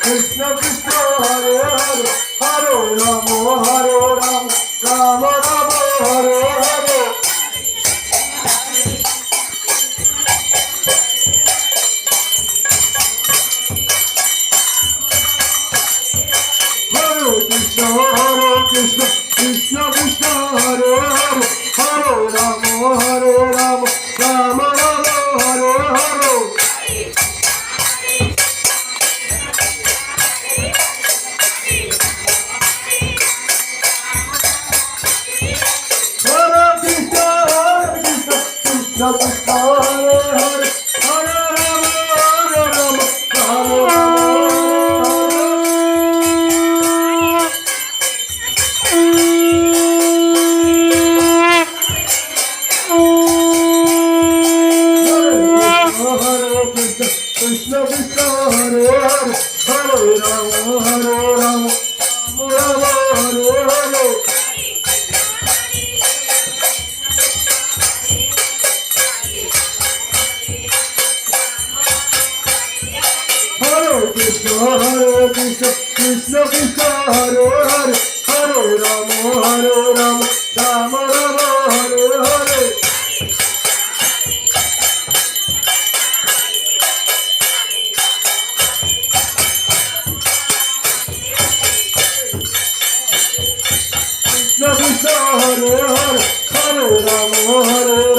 Krishna Krishna Hare Hare Hare Rama Rama Rama Hare Hare Hare Krishna Krishna Krishna Hare Hare Hare Rama Rama Rama Hare Hare Krishna Krishna Hare Hare Hare Rama Rama Krishna Krishna Hare Hare Hare Rama Rama Hare Hare Krishna Krishna Krishna Hare Hare Hare Rama Rama Hare Hare Krishna Krishna Hare Hare Hare Rama